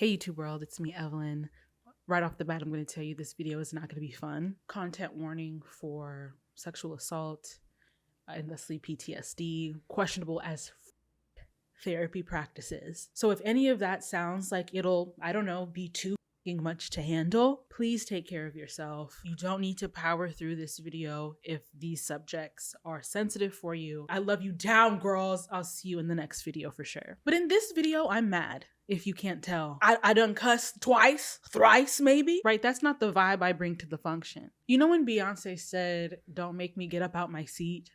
Hey YouTube world, it's me, Evelyn. Right off the bat, I'm going to tell you this video is not going to be fun. Content warning for sexual assault, endlessly PTSD, questionable as therapy practices. So if any of that sounds like it'll, be too much to handle, please take care of yourself. You don't need to power through this video if these subjects are sensitive for you. I love you down, girls. I'll see you in the next video for sure. But in this video, I'm mad. If you can't tell, I done cussed twice, thrice maybe, right? That's not the vibe I bring to the function. You know when Beyonce said, "Don't make me get up out my seat.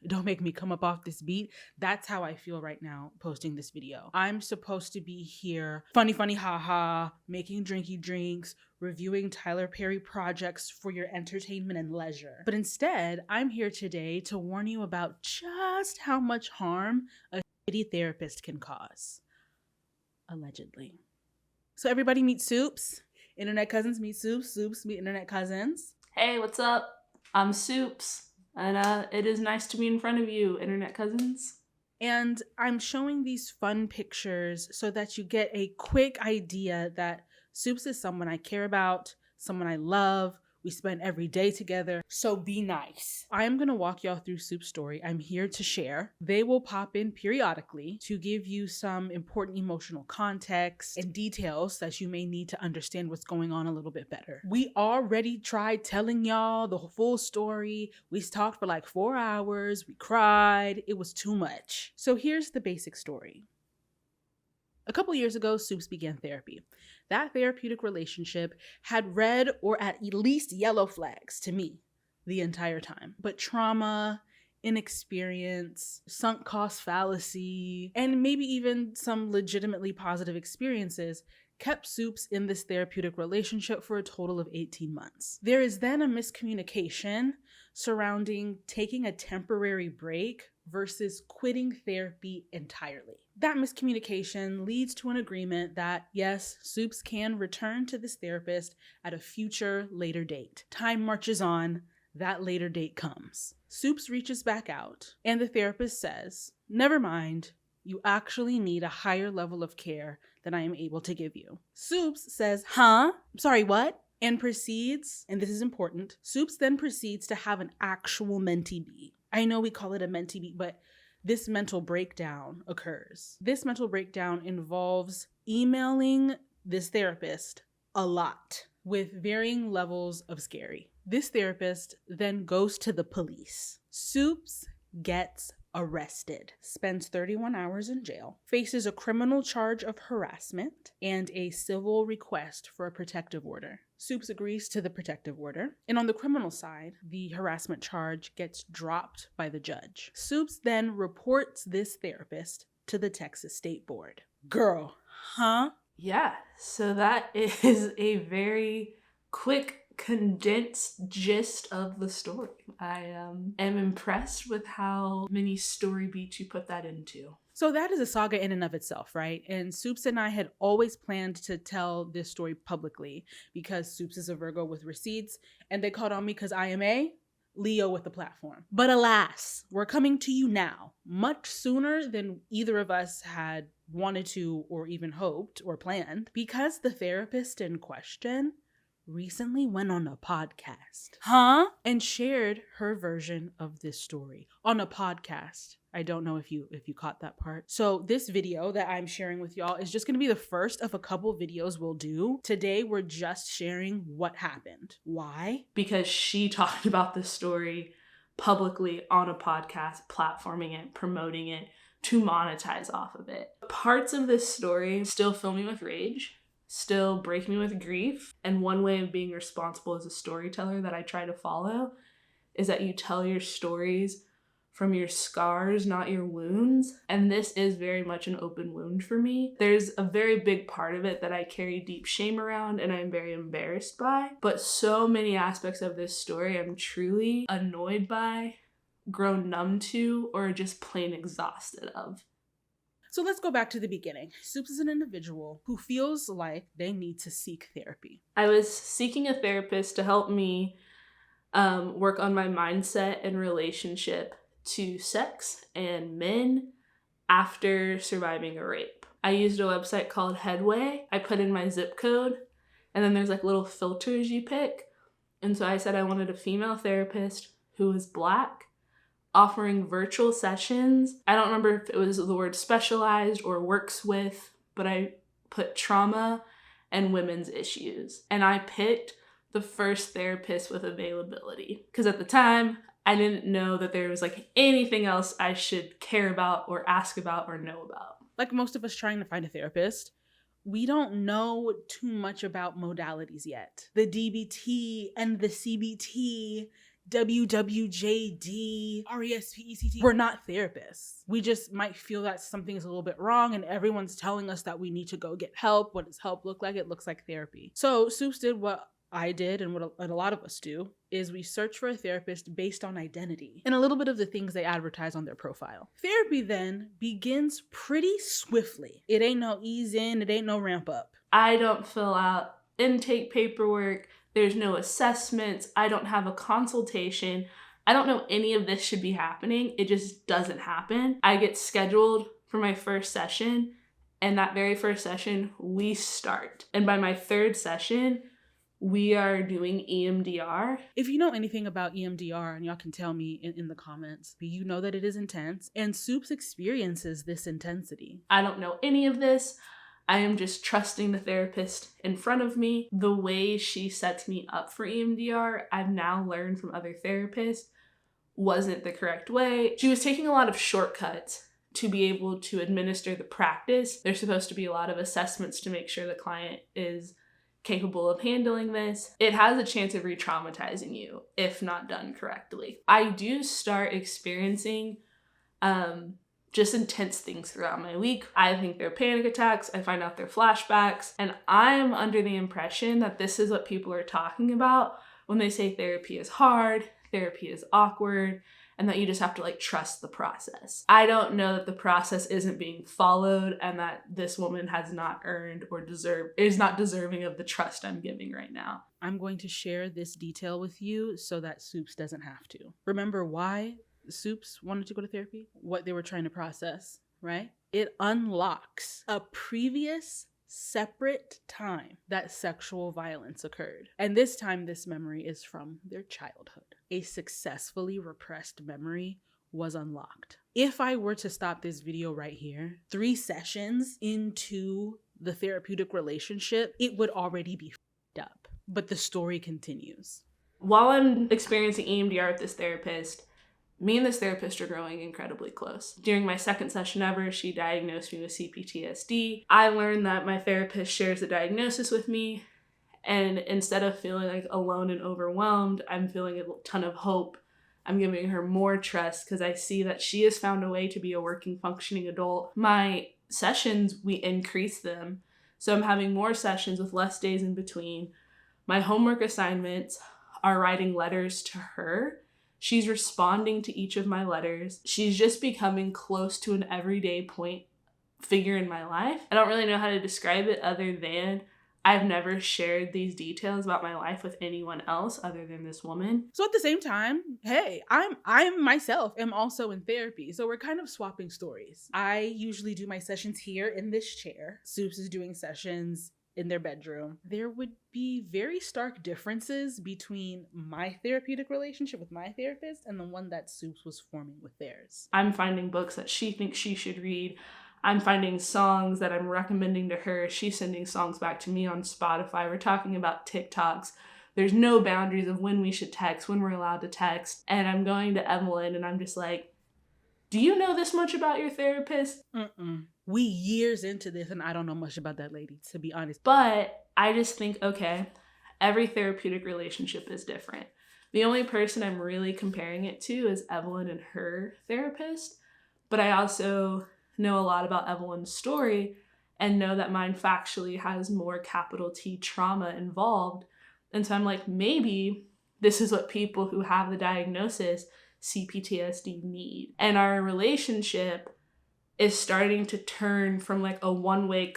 Don't make me come up off this beat." That's how I feel right now posting this video. I'm supposed to be here, funny, haha, making drinky drinks, reviewing Tyler Perry projects for your entertainment and leisure. But instead, I'm here today to warn you about just how much harm a shitty therapist can cause. Allegedly. So everybody meet Soups. Internet cousins meet Soups. Soups meet internet cousins. Hey, what's up? I'm Soups. And it is nice to be in front of you, internet cousins. And I'm showing these fun pictures so that you get a quick idea that Soups is someone I care about, someone I love. We spend every day together, so be nice. I am gonna walk y'all through Soup's story. I'm here to share. They will pop in periodically to give you some important emotional context and details that you may need to understand what's going on a little bit better. We already tried telling y'all the full story. We talked for like 4 hours. We cried. It was too much. So here's the basic story. A couple years ago, Soups began therapy. That therapeutic relationship had red or at least yellow flags to me the entire time. But trauma, inexperience, sunk cost fallacy, and maybe even some legitimately positive experiences kept Soups in this therapeutic relationship for a total of 18 months. There is then a miscommunication surrounding taking a temporary break versus quitting therapy entirely. That miscommunication leads to an agreement that, yes, Soups can return to this therapist at a future later date. Time marches on, that later date comes. Soups reaches back out, and the therapist says, "Never mind, you actually need a higher level of care than I am able to give you." Soups says, "Huh? Sorry, what?" And proceeds, and this is important, Soups then proceeds to have an actual mentee beat. I know we call it a mentee beat, but this mental breakdown occurs. This mental breakdown involves emailing this therapist a lot with varying levels of scary. This therapist then goes to the police. Soups gets arrested, spends 31 hours in jail, faces a criminal charge of harassment, and a civil request for a protective order. Soups agrees to the protective order, and on the criminal side, the harassment charge gets dropped by the judge. Soups then reports this therapist to the Texas State Board. Girl, huh? Yeah, so that is a very quick, condensed gist of the story. I am impressed with how many story beats you put that into. So that is a saga in and of itself, right? And Soups and I had always planned to tell this story publicly because Soups is a Virgo with receipts, and they called on me because I am a Leo with the platform. But alas, we're coming to you now, much sooner than either of us had wanted to or even hoped or planned, because the therapist in question recently went on a podcast. Huh? And shared her version of this story on a podcast. I don't know if you caught that part. So this video that I'm sharing with y'all is just going to be the first of a couple videos we'll do. Today, we're just sharing what happened. Why? Because she talked about this story publicly on a podcast, platforming it, promoting it, to monetize off of it. Parts of this story still fill me with rage, still break me with grief. And one way of being responsible as a storyteller that I try to follow is that you tell your stories from your scars, not your wounds. And this is very much an open wound for me. There's a very big part of it that I carry deep shame around and I'm very embarrassed by. But so many aspects of this story I'm truly annoyed by, grown numb to, or just plain exhausted of. So let's go back to the beginning. Soups is an individual who feels like they need to seek therapy. I was seeking a therapist to help me work on my mindset and relationship to sex and men after surviving a rape. I used a website called Headway. I put in my zip code, and then there's like little filters you pick. And so I said I wanted a female therapist who was Black, offering virtual sessions. I don't remember if it was the word specialized or works with, but I put trauma and women's issues. And I picked the first therapist with availability. Because at the time, I didn't know that there was like anything else I should care about or ask about or know about. Like most of us trying to find a therapist, we don't know too much about modalities yet. The DBT and the CBT, WWJD, RESPECT. We're not therapists. We just might feel that something is a little bit wrong and everyone's telling us that we need to go get help. What does help look like? It looks like therapy. So Soups did what I did and what a lot of us do, is we search for a therapist based on identity and a little bit of the things they advertise on their profile. Therapy then begins pretty swiftly. It ain't no ease in, it ain't no ramp up. I don't fill out intake paperwork. There's no assessments. I don't have a consultation. I don't know any of this should be happening. It just doesn't happen. I get scheduled for my first session, and that very first session, we start. And by my third session, we are doing EMDR. If you know anything about EMDR, and y'all can tell me in the comments, you know that it is intense, and Soups experiences this intensity. I don't know any of this. I am just trusting the therapist in front of me. The way she sets me up for EMDR, I've now learned from other therapists, wasn't the correct way. She was taking a lot of shortcuts to be able to administer the practice. There's supposed to be a lot of assessments to make sure the client is capable of handling this. It has a chance of re-traumatizing you if not done correctly. I do start experiencing just intense things throughout my week. I think they're panic attacks. I find out they're flashbacks. And I'm under the impression that this is what people are talking about when they say therapy is hard, therapy is awkward, and that you just have to like trust the process. I don't know that the process isn't being followed and that this woman has not earned or is not deserving of the trust I'm giving right now. I'm going to share this detail with you so that Soups doesn't have to. Remember why Soups wanted to go to therapy? What they were trying to process, right? It unlocks a previous separate time that sexual violence occurred. And this time, this memory is from their childhood. A successfully repressed memory was unlocked. If I were to stop this video right here, 3 sessions into the therapeutic relationship, it would already be f***ed up. But the story continues. While I'm experiencing EMDR with this therapist, me and this therapist are growing incredibly close. During my second session ever, she diagnosed me with CPTSD. I learned that my therapist shares the diagnosis with me, and instead of feeling like alone and overwhelmed, I'm feeling a ton of hope. I'm giving her more trust because I see that she has found a way to be a working, functioning adult. My sessions, we increase them. So I'm having more sessions with less days in between. My homework assignments are writing letters to her. She's responding to each of my letters. She's just becoming close to an everyday point figure in my life. I don't really know how to describe it other than I've never shared these details about my life with anyone else other than this woman. So at the same time, hey, I'm myself am also in therapy. So we're kind of swapping stories. I usually do my sessions here in this chair. Soups is doing sessions in their bedroom. There would be very stark differences between my therapeutic relationship with my therapist and the one that Soups was forming with theirs. I'm finding books that she thinks she should read. I'm finding songs that I'm recommending to her. She's sending songs back to me on Spotify. We're talking about TikToks. There's no boundaries of when we should text, when we're allowed to text. And I'm going to Evelyn and I'm just like, do you know this much about your therapist? We years into this and I don't know much about that lady, to be honest. But I just think, okay, every therapeutic relationship is different. The only person I'm really comparing it to is Evelyn and her therapist. But I also know a lot about Evelyn's story and know that mine factually has more capital T trauma involved. And so I'm like, maybe this is what people who have the diagnosis CPTSD need. And our relationship is starting to turn from like a one-way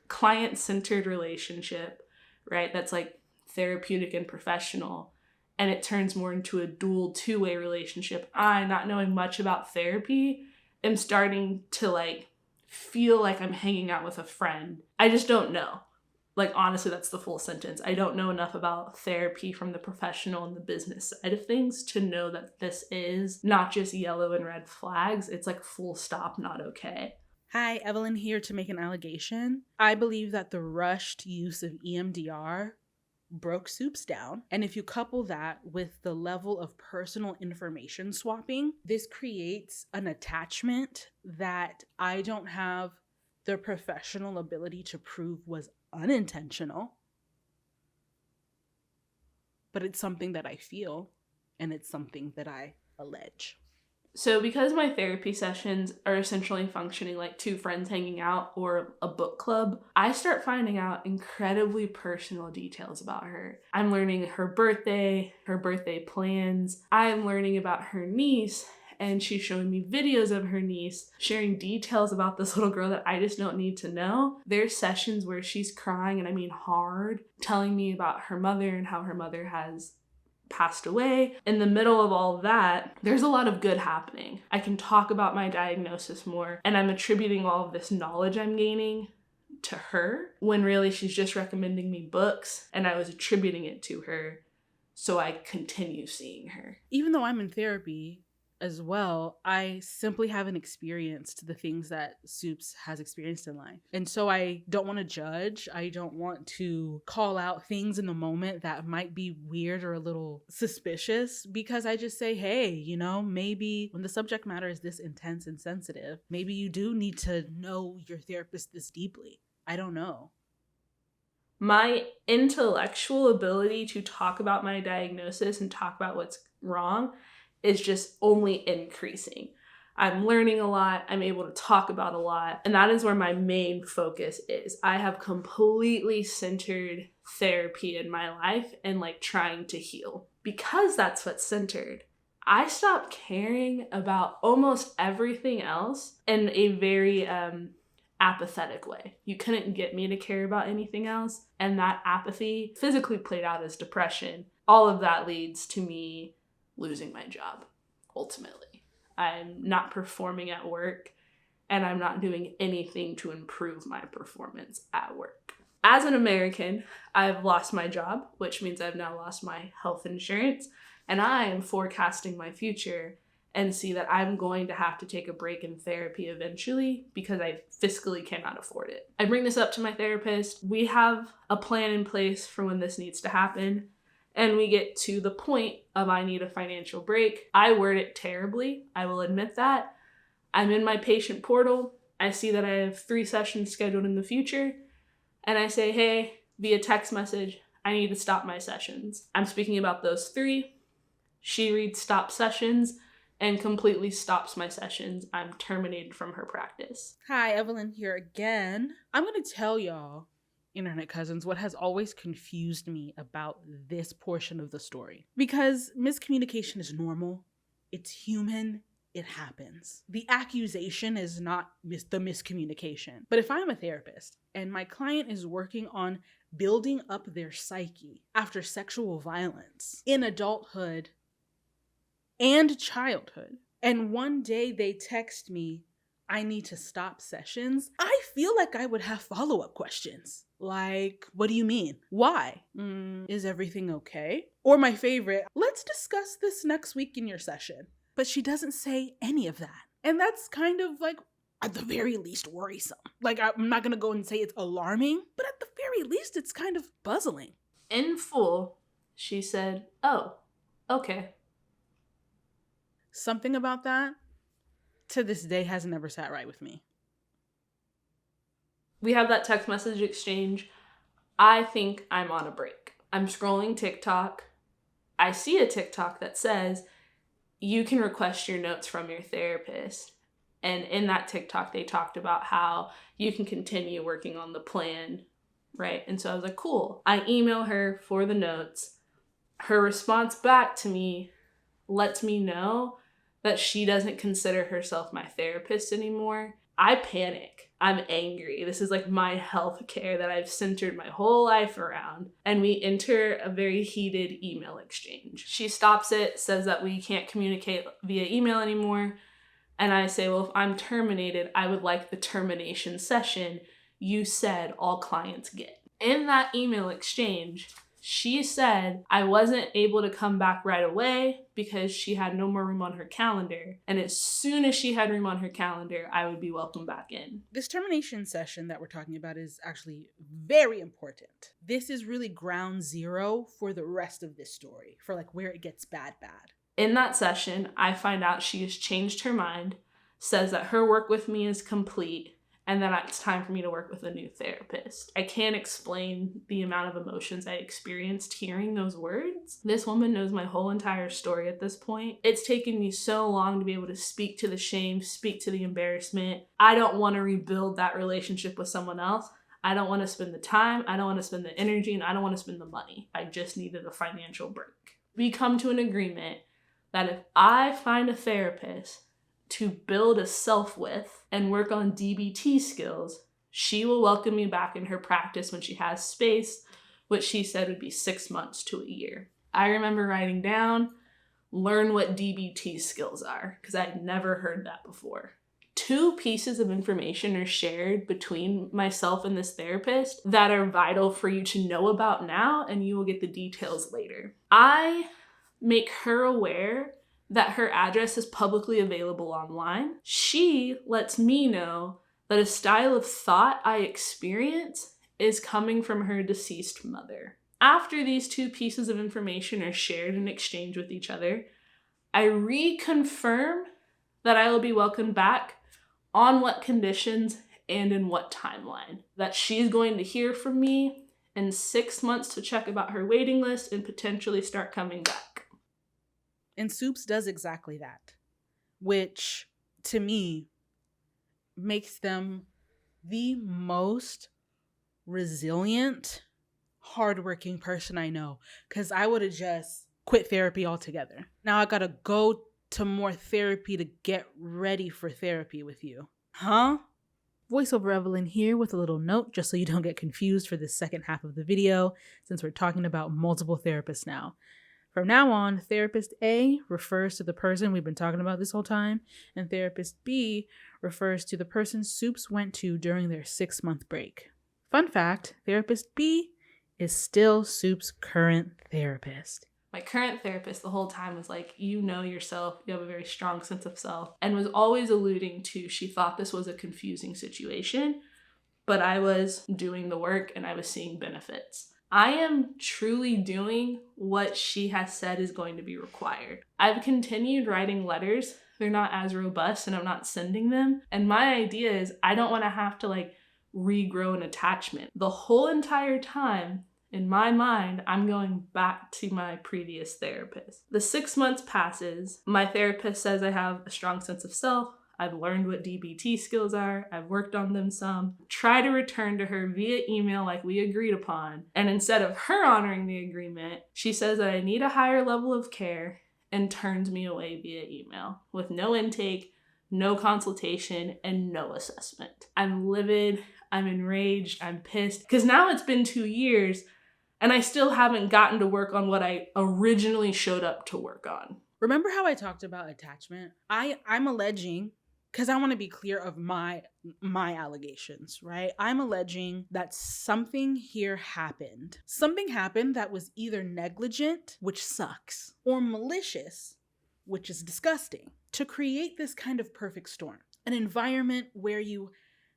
client-centered relationship, right? That's like therapeutic and professional. And it turns more into a dual two-way relationship. I, not knowing much about therapy, am starting to like feel like I'm hanging out with a friend. I just don't know. Like, honestly, that's the full sentence. I don't know enough about therapy from the professional and the business side of things to know that this is not just yellow and red flags. It's like full stop, not okay. Hi, Evelyn here to make an allegation. I believe that the rushed use of EMDR broke Soups down. And if you couple that with the level of personal information swapping, this creates an attachment that I don't have the professional ability to prove was unintentional. But it's something that I feel, and it's something that I allege. So because my therapy sessions are essentially functioning like two friends hanging out or a book club, I start finding out incredibly personal details about her. I'm learning her birthday plans. I'm learning about her niece, and she's showing me videos of her niece, sharing details about this little girl that I just don't need to know. There's sessions where she's crying, and I mean hard, telling me about her mother and how her mother has passed away. In the middle of all of that, there's a lot of good happening. I can talk about my diagnosis more, and I'm attributing all of this knowledge I'm gaining to her when really she's just recommending me books, and I was attributing it to her so I continue seeing her. Even though I'm in therapy as well, I simply haven't experienced the things that Soups has experienced in life. And so I don't want to judge. I don't want to call out things in the moment that might be weird or a little suspicious, because I just say, hey, you know, maybe when the subject matter is this intense and sensitive, maybe you do need to know your therapist this deeply. I don't know. My intellectual ability to talk about my diagnosis and talk about what's wrong is just only increasing. I'm learning a lot. I'm able to talk about a lot. And that is where my main focus is. I have completely centered therapy in my life and like trying to heal. Because that's what's centered, I stopped caring about almost everything else in a very apathetic way. You couldn't get me to care about anything else. And that apathy physically played out as depression. All of that leads to me losing my job, ultimately. I'm not performing at work, and I'm not doing anything to improve my performance at work. As an American, I've lost my job, which means I've now lost my health insurance, and I am forecasting my future and see that I'm going to have to take a break in therapy eventually because I fiscally cannot afford it. I bring this up to my therapist. We have a plan in place for when this needs to happen. And we get to the point of I need a financial break. I word it terribly. I will admit that. I'm in my patient portal. I see that I have 3 sessions scheduled in the future. And I say, hey, via text message, I need to stop my sessions. I'm speaking about those 3. She reads stop sessions and completely stops my sessions. I'm terminated from her practice. Hi, Evelyn here again. I'm going to tell y'all, internet cousins, what has always confused me about this portion of the story. Because miscommunication is normal, it's human, it happens. The accusation is not the miscommunication. But if I'm a therapist and my client is working on building up their psyche after sexual violence in adulthood and childhood, and one day they text me, I need to stop sessions, I feel like I would have follow-up questions. Like, what do you mean? Why? Is everything okay? Or my favorite, let's discuss this next week in your session. But she doesn't say any of that. And that's kind of like, at the very least, worrisome. Like, I'm not gonna go and say it's alarming, but at the very least, it's kind of puzzling. In full, she said, oh, okay. Something about that, to this day, has never sat right with me. We have that text message exchange. I think I'm on a break. I'm scrolling TikTok. I see a TikTok that says, you can request your notes from your therapist. And in that TikTok, they talked about how you can continue working on the plan, right? And so I was like, cool. I email her for the notes. Her response back to me lets me know that she doesn't consider herself my therapist anymore. I panic. I'm angry. This is like my health care that I've centered my whole life around. And we enter a very heated email exchange. She stops it, says that we can't communicate via email anymore. And I say, well, if I'm terminated, I would like the termination session you said all clients get. In that email exchange, she said I wasn't able to come back right away because she had no more room on her calendar. And as soon as she had room on her calendar, I would be welcome back in. This termination session that we're talking about is actually very important. This is really ground zero for the rest of this story, for like where it gets bad. In that session, I find out she has changed her mind, says that her work with me is complete, and that it's time for me to work with a new therapist. I can't explain the amount of emotions I experienced hearing those words. This woman knows my whole entire story at this point. It's taken me so long to be able to speak to the shame, speak to the embarrassment. I don't want to rebuild that relationship with someone else. I don't want to spend the time, I don't want to spend the energy, and I don't want to spend the money. I just needed a financial break. We come to an agreement that if I find a therapist to build a self with and work on DBT skills, she will welcome me back in her practice when she has space, which she said would be 6 months to a year. I remember writing down, learn what DBT skills are, because I had never heard that before. 2 pieces of information are shared between myself and this therapist that are vital for you to know about now, and you will get the details later. I make her aware that her address is publicly available online. She lets me know that a style of thought I experience is coming from her deceased mother. After these 2 pieces of information are shared and exchanged with each other, I reconfirm that I will be welcomed back, on what conditions and in what timeline. That she's going to hear from me in 6 months to check about her waiting list and potentially start coming back. And Soups does exactly that, which to me makes them the most resilient, hardworking person I know, because I would have just quit therapy altogether. Now I gotta go to more therapy to get ready for therapy with you. Huh? Voiceover Evelyn here with a little note just so you don't get confused for the second half of the video, since we're talking about multiple therapists now. From now on, therapist A refers to the person we've been talking about this whole time, and therapist B refers to the person Soups went to during their 6-month break. Fun fact, therapist B is still Soups' current therapist. My current therapist the whole time was like, you know yourself, you have a very strong sense of self, and was always alluding to she thought this was a confusing situation, but I was doing the work and I was seeing benefits. I am truly doing what she has said is going to be required. I've continued writing letters. They're not as robust and I'm not sending them. And my idea is I don't want to have to regrow an attachment. The whole entire time, in my mind, I'm going back to my previous therapist. The 6 months passes. My therapist says I have a strong sense of self. I've learned what DBT skills are. I've worked on them some. Try to return to her via email like we agreed upon. And instead of her honoring the agreement, she says that I need a higher level of care and turns me away via email with no intake, no consultation, and no assessment. I'm livid. I'm enraged. I'm pissed. Because now it's been 2 years and I still haven't gotten to work on what I originally showed up to work on. Remember how I talked about attachment? I'm alleging, because I want to be clear of my allegations, right? I'm alleging that something here happened. Something happened that was either negligent, which sucks, or malicious, which is disgusting, to create this kind of perfect storm. An environment where you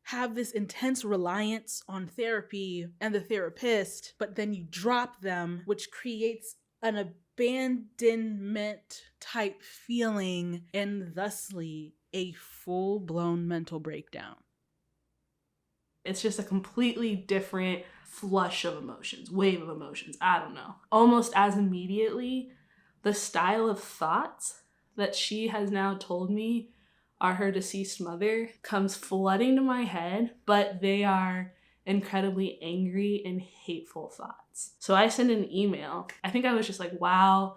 have this intense reliance on therapy and the therapist, but then you drop them, which creates an abandonment type feeling and thusly a full-blown mental breakdown. It's just a completely different flush of emotions, wave of emotions, I don't know. Almost as immediately, the style of thoughts that she has now told me are her deceased mother comes flooding to my head, but they are incredibly angry and hateful thoughts. So I send an email. I think I was just like, wow,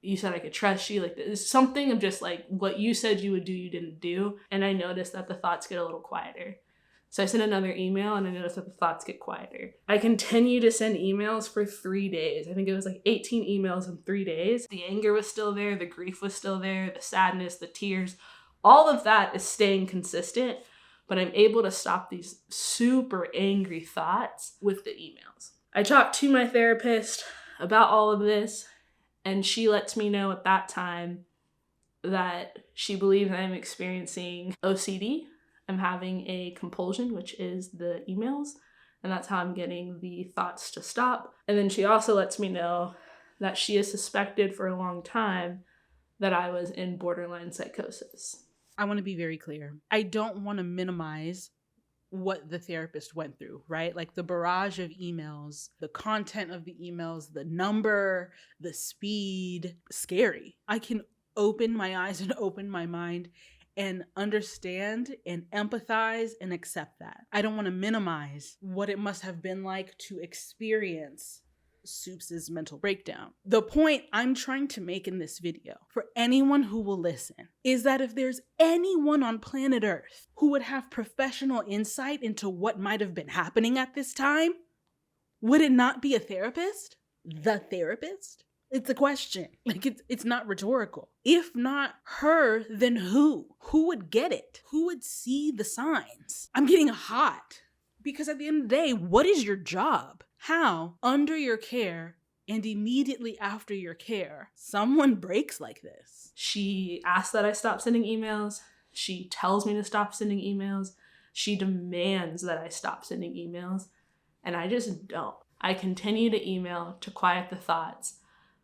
you said I could trust you. There's something of just what you said you would do, you didn't do. And I noticed that the thoughts get a little quieter. So I sent another email and I noticed that the thoughts get quieter. I continue to send emails for 3 days. I think it was 18 emails in 3 days. The anger was still there. The grief was still there. The sadness, the tears, All of that is staying consistent, but I'm able to stop these super angry thoughts with the emails. I talked to my therapist about all of this, and she lets me know at that time that she believes I'm experiencing OCD. I'm having a compulsion, which is the emails, and that's how I'm getting the thoughts to stop. And then she also lets me know that she has suspected for a long time that I was in borderline psychosis. I want to be very clear. I don't want to minimize what the therapist went through, right? Like the barrage of emails, the content of the emails, the number, the speed, scary. I can open my eyes and open my mind and understand and empathize and accept that. I don't want to minimize what it must have been like to experience Soups's mental breakdown. The point I'm trying to make in this video, for anyone who will listen, is that if there's anyone on planet Earth who would have professional insight into what might have been happening at this time, would it not be a therapist? The therapist? It's a question. Like, it's not rhetorical. If not her, then who? Who would get it? Who would see the signs? I'm getting hot. Because at the end of the day, what is your job? How, under your care and immediately after your care, someone breaks like this? She asks that I stop sending emails. She tells me to stop sending emails. She demands that I stop sending emails. And I just don't. I continue to email to quiet the thoughts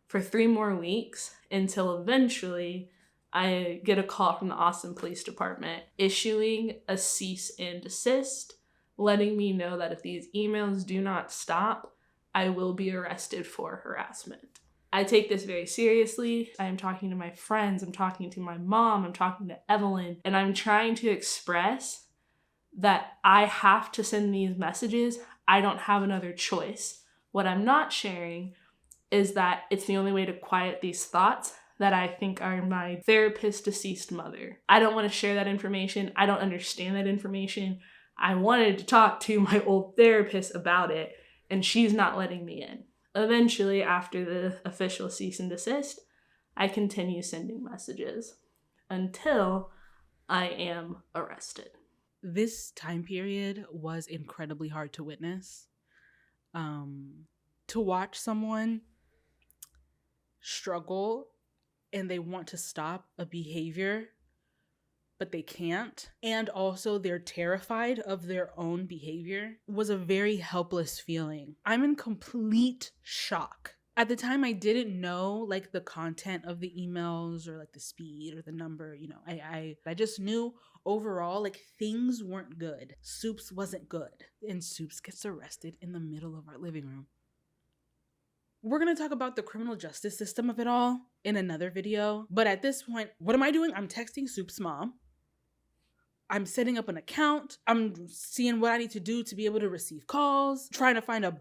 for 3 more weeks until eventually I get a call from the Austin Police Department issuing a cease and desist, letting me know that if these emails do not stop, I will be arrested for harassment. I take this very seriously. I'm talking to my friends, I'm talking to my mom, I'm talking to Evelyn, and I'm trying to express that I have to send these messages. I don't have another choice. What I'm not sharing is that it's the only way to quiet these thoughts that I think are my therapist's deceased mother. I don't want to share that information. I don't understand that information. I wanted to talk to my old therapist about it, and she's not letting me in. Eventually, after the official cease and desist, I continue sending messages until I am arrested. This time period was incredibly hard to witness. To watch someone struggle and they want to stop a behavior, but they can't, and also they're terrified of their own behavior, was a very helpless feeling. I'm in complete shock. At the time, I didn't know like the content of the emails or like the speed or the number, you know, I just knew overall like things weren't good. Soups wasn't good. And Soups gets arrested in the middle of our living room. We're going to talk about the criminal justice system of it all in another video. But at this point, what am I doing? I'm texting Soup's mom. I'm setting up an account. I'm seeing what I need to do to be able to receive calls, trying to find a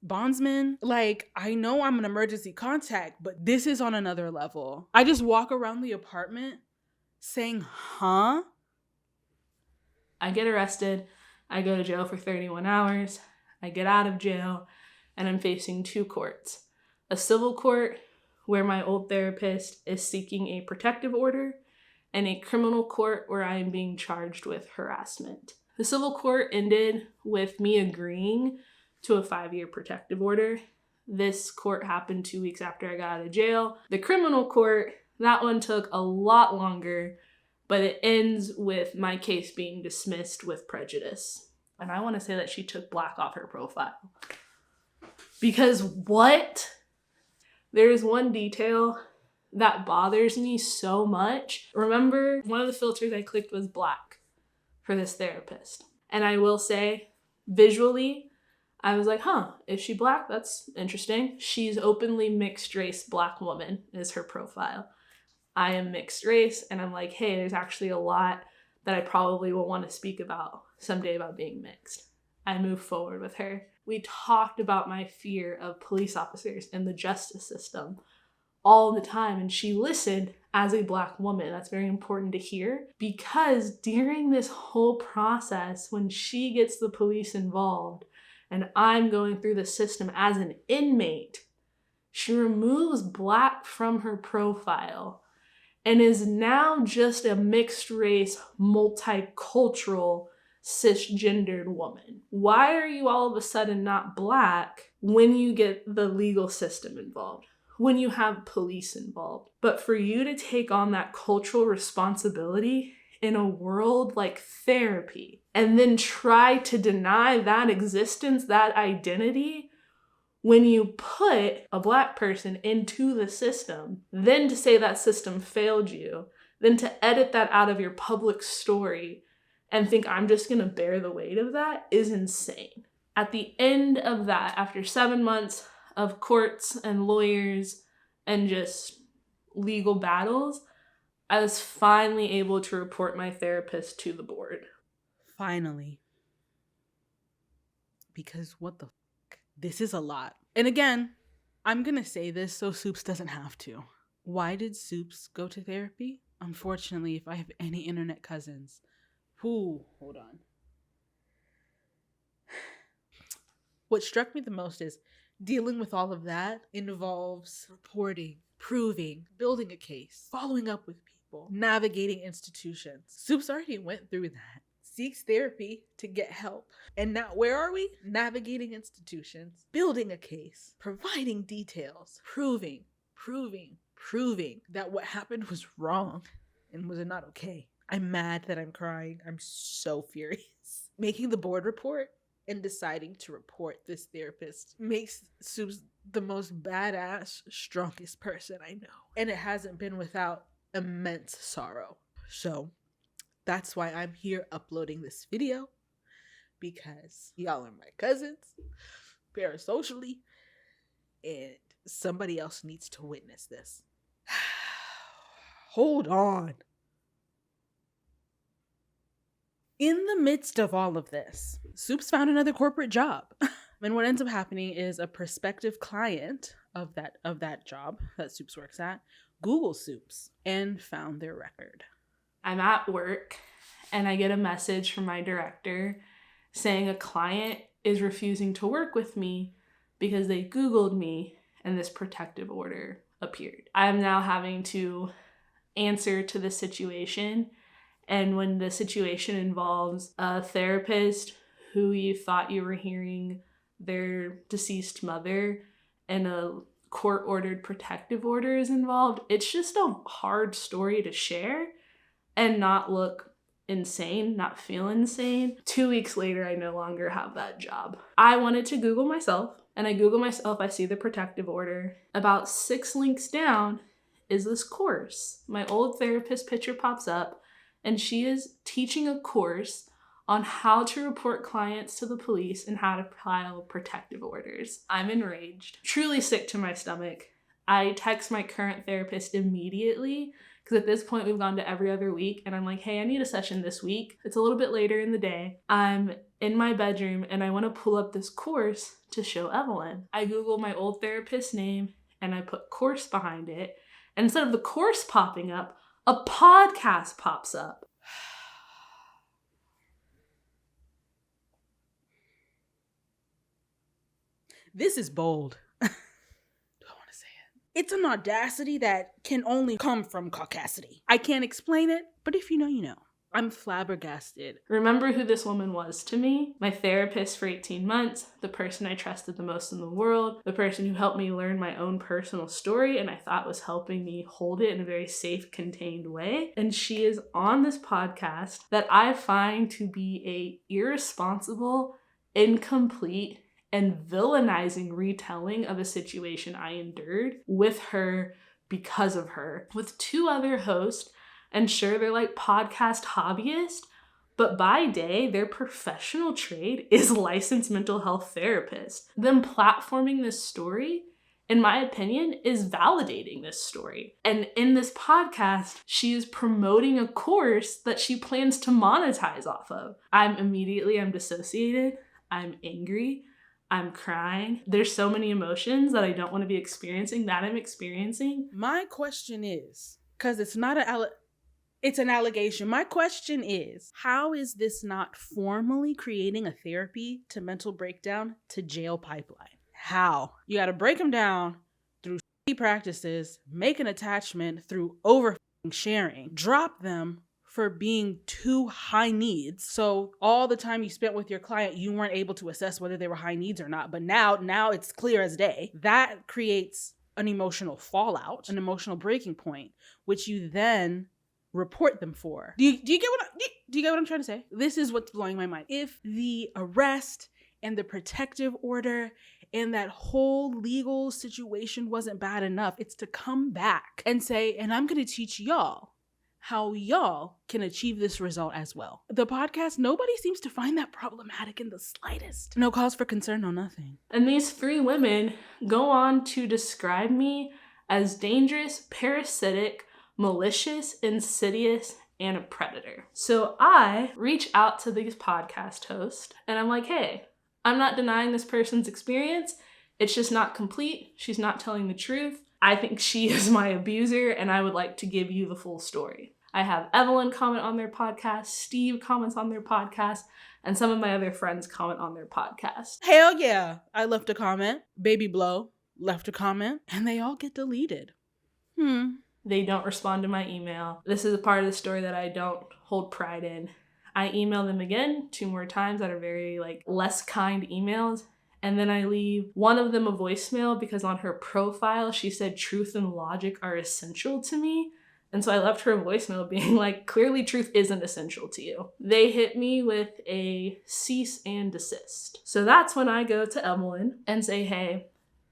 bondsman. Like, I know I'm an emergency contact, but this is on another level. I just walk around the apartment saying, huh? I get arrested. I go to jail for 31 hours. I get out of jail, and I'm facing 2 courts. A civil court where my old therapist is seeking a protective order, and a criminal court where I am being charged with harassment. The civil court ended with me agreeing to a 5-year protective order. This court happened 2 weeks after I got out of jail. The criminal court, that one took a lot longer, but it ends with my case being dismissed with prejudice. And I want to say that she took black off her profile. Because what? There's one detail that bothers me so much. Remember, one of the filters I clicked was black for this therapist. And I will say, visually, I was like, is she black? That's interesting. She's openly mixed race black woman is her profile. I am mixed race, and I'm like, hey, there's actually a lot that I probably will want to speak about someday about being mixed. I move forward with her. We talked about my fear of police officers and the justice system all the time, and she listened as a black woman. That's very important to hear, because during this whole process, when she gets the police involved and I'm going through the system as an inmate, she removes black from her profile and is now just a mixed race, multicultural, cisgendered woman. Why are you all of a sudden not Black when you get the legal system involved, when you have police involved? But for you to take on that cultural responsibility in a world like therapy and then try to deny that existence, that identity, when you put a Black person into the system, then to say that system failed you, then to edit that out of your public story and think I'm just gonna bear the weight of that is insane. At the end of that, after 7 months of courts and lawyers and just legal battles, I was finally able to report my therapist to the board. Finally. Because what the fuck? This is a lot. And again, I'm going to say this so Soups doesn't have to. Why did Soups go to therapy? Unfortunately, if I have any internet cousins, hold on. What struck me the most is dealing with all of that involves reporting, proving, building a case, following up with people, navigating institutions. Soups already went through that. Seeks therapy to get help. And now where are we? Navigating institutions, building a case, providing details, proving that what happened was wrong and was not okay. I'm mad that I'm crying. I'm so furious. Making the board report and deciding to report this therapist makes Soups the most badass, strongest person I know. And it hasn't been without immense sorrow. So that's why I'm here uploading this video, because y'all are my cousins, parasocially, and somebody else needs to witness this. Hold on. In the midst of all of this, Soups found another corporate job. And what ends up happening is a prospective client of that job that Soups works at Googled Soups and found their record. I'm at work and I get a message from my director saying a client is refusing to work with me because they Googled me and this protective order appeared. I'm now having to answer to the situation. And when the situation involves a therapist who you thought you were hearing their deceased mother and a court-ordered protective order is involved, it's just a hard story to share and not look insane, not feel insane. 2 weeks later, I no longer have that job. I wanted to Google myself, and I Google myself, I see the protective order. About 6 links down is this course. My old therapist picture pops up, and she is teaching a course on how to report clients to the police and how to file protective orders. I'm enraged, truly sick to my stomach. I text my current therapist immediately, because at this point we've gone to every other week, and I'm like, hey, I need a session this week. It's a little bit later in the day. I'm in my bedroom and I want to pull up this course to show Evelyn. I Google my old therapist's name and I put course behind it. And instead of the course popping up, a podcast pops up. This is bold. It's an audacity that can only come from caucasity. I can't explain it, but if you know, you know. I'm flabbergasted. Remember who this woman was to me? My therapist for 18 months, the person I trusted the most in the world, the person who helped me learn my own personal story and I thought was helping me hold it in a very safe, contained way. And she is on this podcast that I find to be a irresponsible, incomplete, and villainizing retelling of a situation I endured with her because of her. With 2 other hosts, and sure, they're like podcast hobbyists, but by day, their professional trade is licensed mental health therapists. Them platforming this story, in my opinion, is validating this story. And in this podcast, she is promoting a course that she plans to monetize off of. I'm dissociated, I'm angry, I'm crying. There's so many emotions that I don't want to be experiencing that I'm experiencing. My question is, because it's not it's an allegation. My question is, how is this not formally creating a therapy to mental breakdown to jail pipeline? How? You got to break them down through practices, make an attachment through over sharing. Drop them for being too high needs. So all the time you spent with your client, you weren't able to assess whether they were high needs or not. But now it's clear as day. That creates an emotional fallout, an emotional breaking point, which you then report them for. Do you get what I'm trying to say? This is what's blowing my mind. If the arrest and the protective order and that whole legal situation wasn't bad enough, it's to come back and say, and I'm going to teach y'all how y'all can achieve this result as well. The podcast, nobody seems to find that problematic in the slightest. No cause for concern, no nothing. And these 3 women go on to describe me as dangerous, parasitic, malicious, insidious, and a predator. So I reach out to these podcast hosts and I'm like, hey, I'm not denying this person's experience. It's just not complete. She's not telling the truth. I think she is my abuser and I would like to give you the full story. I have Evelyn comment on their podcast, Steve comments on their podcast, and some of my other friends comment on their podcast. Hell yeah. I left a comment. Baby Blow left a comment and they all get deleted. They don't respond to my email. This is a part of the story that I don't hold pride in. I email them again 2 more times that are very less kind emails. And then I leave one of them a voicemail because on her profile, she said truth and logic are essential to me. And so I left her a voicemail being like, clearly truth isn't essential to you. They hit me with a cease and desist. So that's when I go to Evelyn and say, hey,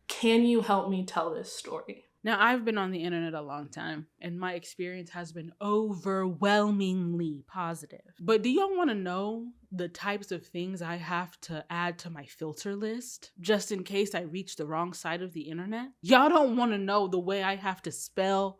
can you help me tell this story? Now, I've been on the internet a long time, and my experience has been overwhelmingly positive. But do y'all want to know the types of things I have to add to my filter list, just in case I reach the wrong side of the internet? Y'all don't want to know the way I have to spell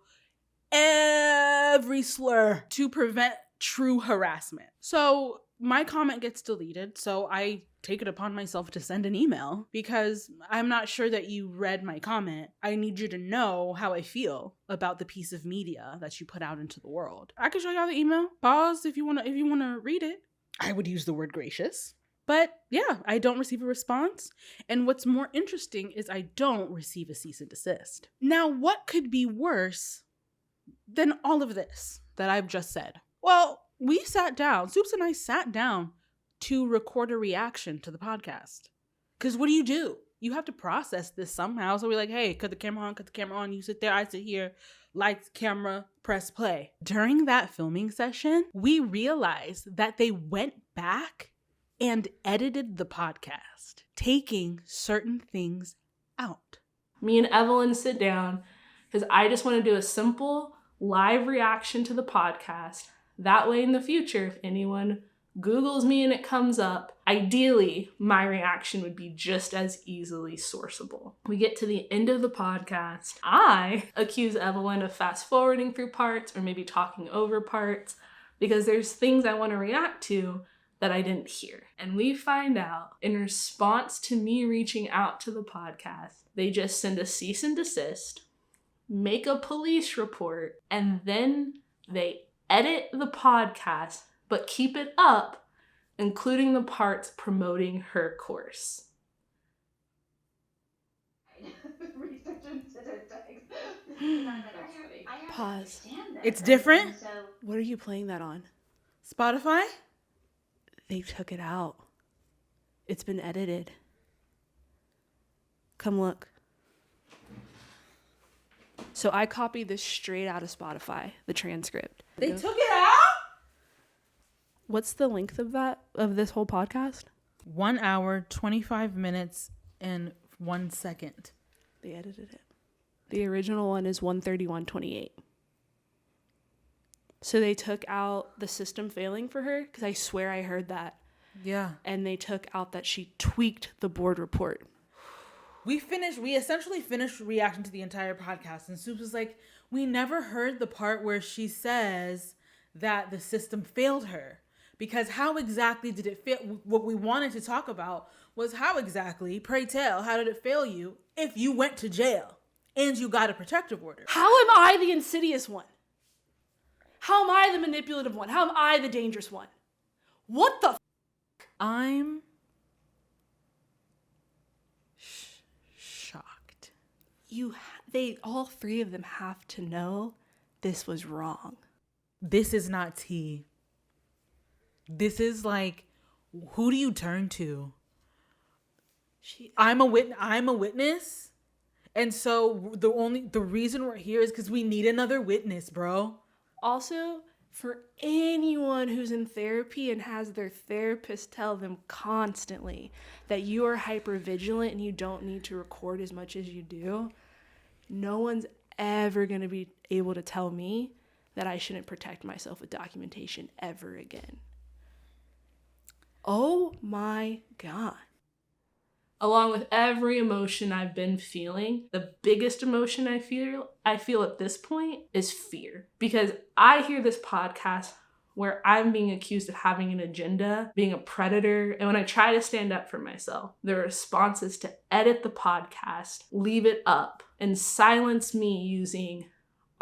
every slur to prevent true harassment. So my comment gets deleted, so I take it upon myself to send an email because I'm not sure that you read my comment. I need you to know how I feel about the piece of media that you put out into the world. I can show y'all the email. Pause if you want to read it. I would use the word gracious. But yeah, I don't receive a response. And what's more interesting is I don't receive a cease and desist. Now, what could be worse than all of this that I've just said? Well, we sat down, Soups and I sat down to record a reaction to the podcast. Because what do? You have to process this somehow. So we're like, hey, cut the camera on. You sit there, I sit here, lights, camera, press play. During that filming session, we realized that they went back and edited the podcast, taking certain things out. Me and Evelyn sit down because I just want to do a simple live reaction to the podcast. That way in the future, if anyone Googles me and it comes up, ideally, my reaction would be just as easily sourceable. We get to the end of the podcast. I accuse Evelyn of fast forwarding through parts or maybe talking over parts because there's things I want to react to that I didn't hear. And we find out in response to me reaching out to the podcast, they just send a cease and desist, make a police report, and then they edit the podcast but keep it up, including the parts promoting her course. Pause. It's different? What are you playing that on? Spotify? They took it out. It's been edited. Come look. So I copied this straight out of Spotify, the transcript. They took it out? What's the length of this whole podcast? 1 hour, 25 minutes, and 1 second. They edited it. The original one is 1:31:28. So they took out the system failing for her, because I swear I heard that. Yeah. And they took out that she tweaked the board report. We essentially finished reacting to the entire podcast, and Soups was like, we never heard the part where she says that the system failed her. Because how exactly did it fail? What we wanted to talk about was how exactly, pray tell, how did it fail you if you went to jail and you got a protective order? How am I the insidious one? How am I the manipulative one? How am I the dangerous one? What the I'm shocked. All 3 of them have to know this was wrong. This is not tea. This is like, who do you turn to? I'm a witness. And so the reason we're here is because we need another witness, bro. Also, for anyone who's in therapy and has their therapist tell them constantly that you are hypervigilant and you don't need to record as much as you do, no one's ever going to be able to tell me that I shouldn't protect myself with documentation ever again. Oh my God. Along with every emotion I've been feeling, the biggest emotion I feel at this point is fear. Because I hear this podcast where I'm being accused of having an agenda, being a predator, and when I try to stand up for myself, the response is to edit the podcast, leave it up, and silence me using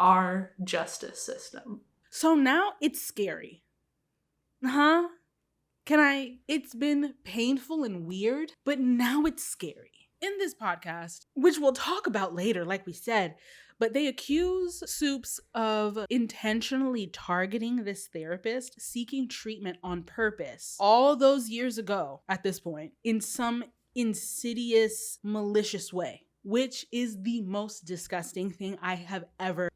our justice system. So now it's scary. Huh? It's been painful and weird, but now it's scary. In this podcast, which we'll talk about later, like we said, but they accuse Soups of intentionally targeting this therapist, seeking treatment on purpose, all those years ago at this point, in some insidious, malicious way, which is the most disgusting thing I have ever.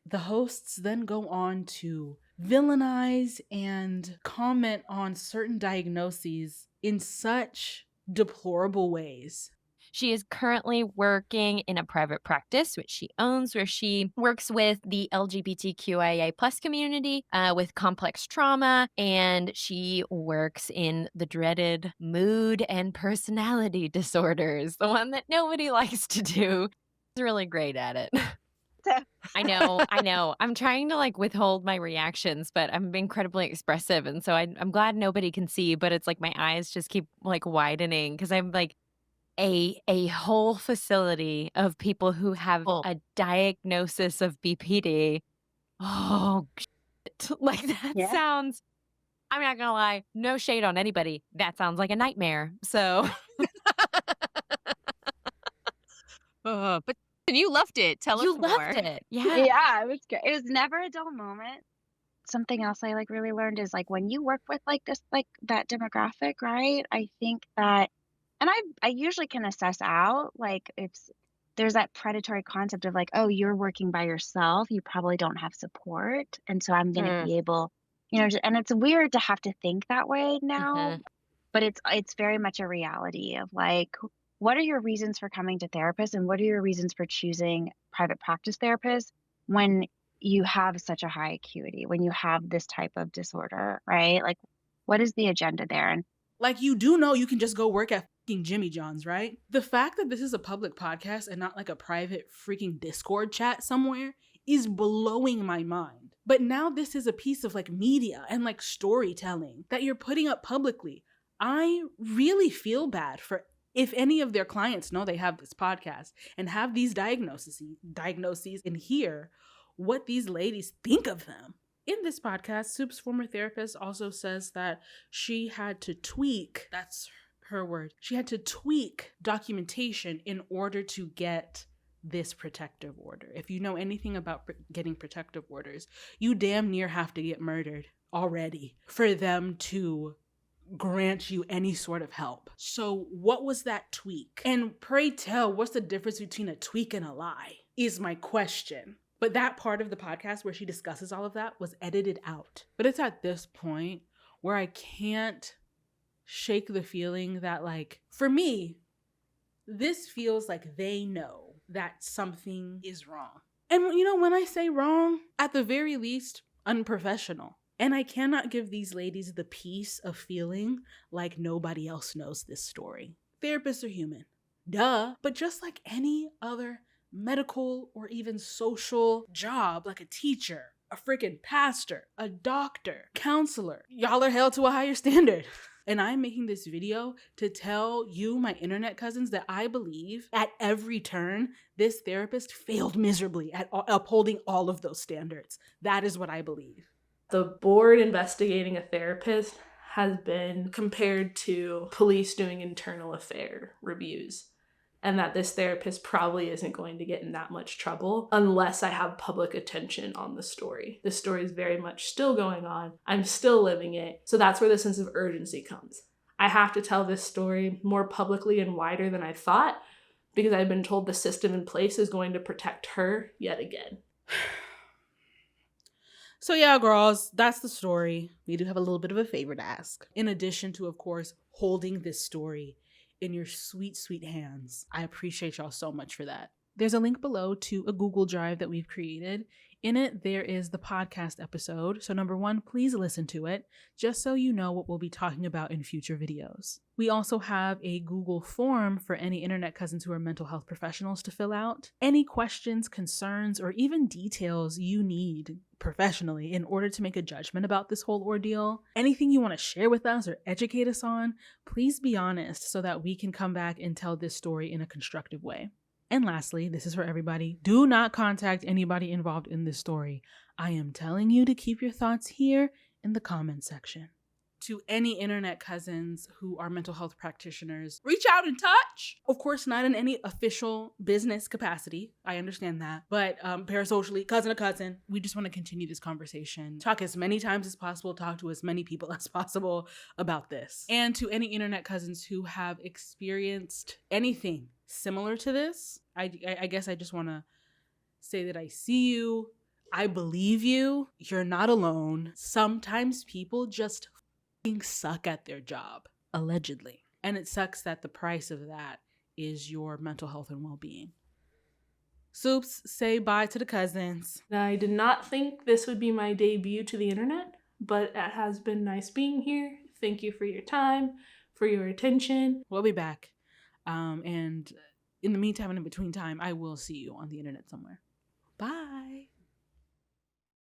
The hosts then go on to villainize and comment on certain diagnoses in such deplorable ways. She is currently working in a private practice, which she owns, where she works with the LGBTQIA plus community with complex trauma, and she works in the dreaded mood and personality disorders, the one that nobody likes to do. She's really great at it. I know. I'm trying to like withhold my reactions, but I'm incredibly expressive. And so I'm glad nobody can see, but it's like my eyes just keep like widening because I'm like a whole facility of people who have a diagnosis of BPD. Oh, shit. Like that sounds, I'm not gonna lie, no shade on anybody. That sounds like a nightmare. So, but you loved it. Tell us more. You loved it. Yeah. Yeah, it was good. It was never a dull moment. Something else I like really learned is like when you work with like this, like that demographic, right? I think that, and I usually can assess out like if there's that predatory concept of like, oh, you're working by yourself, you probably don't have support, and so I'm going to be able, and it's weird to have to think that way now, but it's very much a reality of like, what are your reasons for coming to therapists and what are your reasons for choosing private practice therapists when you have such a high acuity, when you have this type of disorder, right? Like, what is the agenda there? And like, you do know you can just go work at fucking Jimmy John's, right? The fact that this is a public podcast and not like a private freaking Discord chat somewhere is blowing my mind. But now this is a piece of like media and like storytelling that you're putting up publicly. I really feel bad for if any of their clients know they have this podcast and have these diagnoses and hear what these ladies think of them. In this podcast, Soup's former therapist also says that she had to tweak, that's her word, she had to tweak documentation in order to get this protective order. If you know anything about getting protective orders, you damn near have to get murdered already for them to grant you any sort of help. So what was that tweak? And pray tell, what's the difference between a tweak and a lie is my question. But that part of the podcast where she discusses all of that was edited out. But it's at this point where I can't shake the feeling that, like, for me, this feels like they know that something is wrong. And when I say wrong, at the very least, unprofessional. And I cannot give these ladies the peace of feeling like nobody else knows this story. Therapists are human. Duh. But just like any other medical or even social job, like a teacher, a freaking pastor, a doctor, counselor, y'all are held to a higher standard. And I'm making this video to tell you, my internet cousins, that I believe at every turn, this therapist failed miserably at upholding all of those standards. That is what I believe. The board investigating a therapist has been compared to police doing internal affair reviews. and that this therapist probably isn't going to get in that much trouble unless I have public attention on the story. The story is very much still going on. I'm still living it. So that's where the sense of urgency comes. I have to tell this story more publicly and wider than I thought because I've been told the system in place is going to protect her yet again. So yeah, girls, that's the story. We do have a little bit of a favor to ask. In addition to, of course, holding this story in your sweet, sweet hands. I appreciate y'all so much for that. There's a link below to a Google Drive that we've created. In it, there is the podcast episode. So number one, please listen to it, just so you know what we'll be talking about in future videos. We also have a Google form for any internet cousins who are mental health professionals to fill out. Any questions, concerns, or even details you need professionally in order to make a judgment about this whole ordeal, anything you want to share with us or educate us on, please be honest so that we can come back and tell this story in a constructive way. And lastly, this is for everybody, do not contact anybody involved in this story. I am telling you to keep your thoughts here in the comment section. To any internet cousins who are mental health practitioners, reach out and touch. Of course, not in any official business capacity. I understand that. But parasocially, cousin to cousin, we just want to continue this conversation. Talk as many times as possible, talk to as many people as possible about this. And to any internet cousins who have experienced anything similar to this, I guess I just want to say that I see you. I believe you. You're not alone. Sometimes people just suck at their job, allegedly. And it sucks that the price of that is your mental health and well-being. Soups, say bye to the cousins. I did not think this would be my debut to the internet, but it has been nice being here. Thank you for your time, for your attention. We'll be back. And in the meantime and in between time, I will see you on the internet somewhere. Bye.